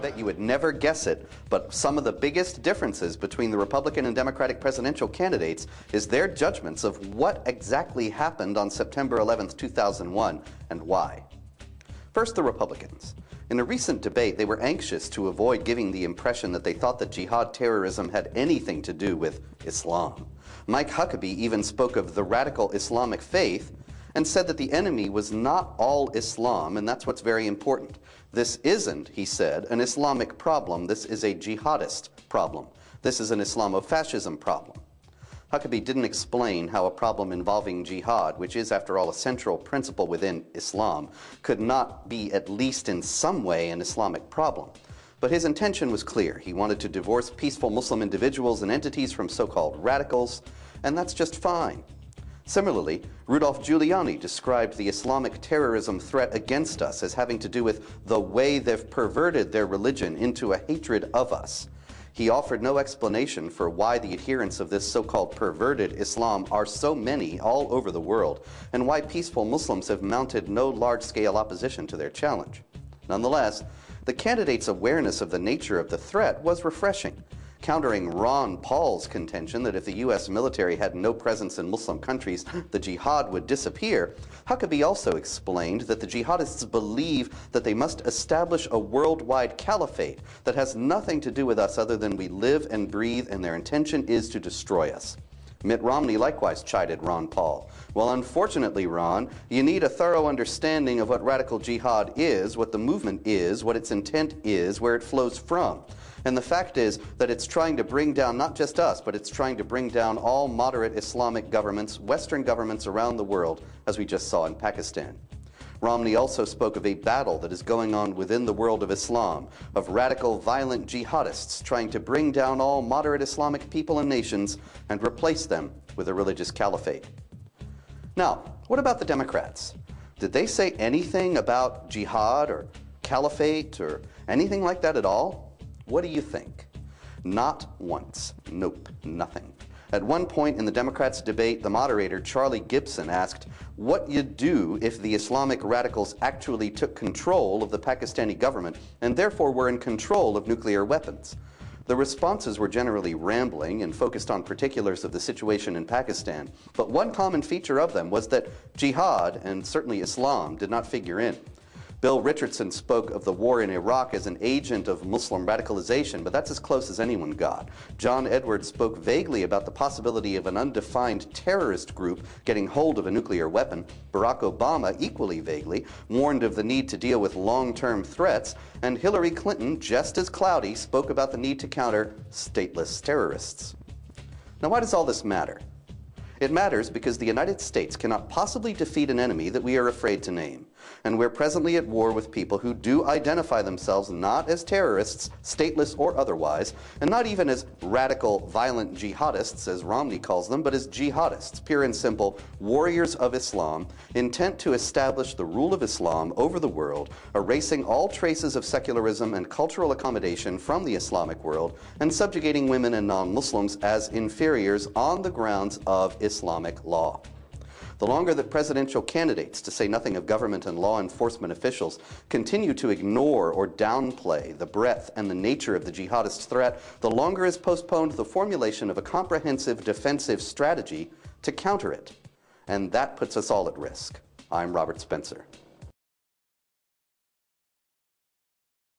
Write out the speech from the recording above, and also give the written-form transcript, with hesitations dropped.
bet you would never guess it, but some of the biggest differences between the Republican and Democratic presidential candidates is their judgments of what exactly happened on September 11th, 2001, and why. First, the Republicans. In a recent debate, they were anxious to avoid giving the impression that they thought that jihad terrorism had anything to do with Islam. Mike Huckabee even spoke of the radical Islamic faith and said that the enemy was not all Islam, and that's what's very important. This isn't, he said, an Islamic problem. This is a jihadist problem. This is an Islamofascism problem. Huckabee didn't explain how a problem involving jihad, which is, after all, a central principle within Islam, could not be, at least in some way, an Islamic problem. But his intention was clear. He wanted to divorce peaceful Muslim individuals and entities from so-called radicals, and that's just fine. Similarly, Rudolph Giuliani described the Islamic terrorism threat against us as having to do with the way they've perverted their religion into a hatred of us. He offered no explanation for why the adherents of this so-called perverted Islam are so many all over the world, and why peaceful Muslims have mounted no large-scale opposition to their challenge. Nonetheless, the candidate's awareness of the nature of the threat was refreshing. Countering Ron Paul's contention that if the U.S. military had no presence in Muslim countries, the jihad would disappear, Huckabee also explained that the jihadists believe that they must establish a worldwide caliphate that has nothing to do with us other than we live and breathe, and their intention is to destroy us. Mitt Romney likewise chided Ron Paul. Well, unfortunately, Ron, you need a thorough understanding of what radical jihad is, what the movement is, what its intent is, where it flows from. And the fact is that it's trying to bring down not just us, but it's trying to bring down all moderate Islamic governments, Western governments around the world, as we just saw in Pakistan. Romney also spoke of a battle that is going on within the world of Islam, of radical, violent jihadists trying to bring down all moderate Islamic people and nations and replace them with a religious caliphate. Now, what about the Democrats? Did they say anything about jihad or caliphate or anything like that at all? What do you think? Not once. Nope, nothing. At one point in the Democrats' debate, the moderator, Charlie Gibson, asked what you'd do if the Islamic radicals actually took control of the Pakistani government and therefore were in control of nuclear weapons. The responses were generally rambling and focused on particulars of the situation in Pakistan, but one common feature of them was that jihad, and certainly Islam, did not figure in. Bill Richardson spoke of the war in Iraq as an agent of Muslim radicalization, but that's as close as anyone got. John Edwards spoke vaguely about the possibility of an undefined terrorist group getting hold of a nuclear weapon. Barack Obama, equally vaguely, warned of the need to deal with long-term threats, and Hillary Clinton, just as cloudy, spoke about the need to counter stateless terrorists. Now, why does all this matter? It matters because the United States cannot possibly defeat an enemy that we are afraid to name. And we're presently at war with people who do identify themselves not as terrorists, stateless or otherwise, and not even as radical, violent jihadists, as Romney calls them, but as jihadists, pure and simple, warriors of Islam, intent to establish the rule of Islam over the world, erasing all traces of secularism and cultural accommodation from the Islamic world, and subjugating women and non-Muslims as inferiors on the grounds of Islamic law. The longer that presidential candidates, to say nothing of government and law enforcement officials, continue to ignore or downplay the breadth and the nature of the jihadist threat, the longer is postponed the formulation of a comprehensive defensive strategy to counter it. And that puts us all at risk. I'm Robert Spencer.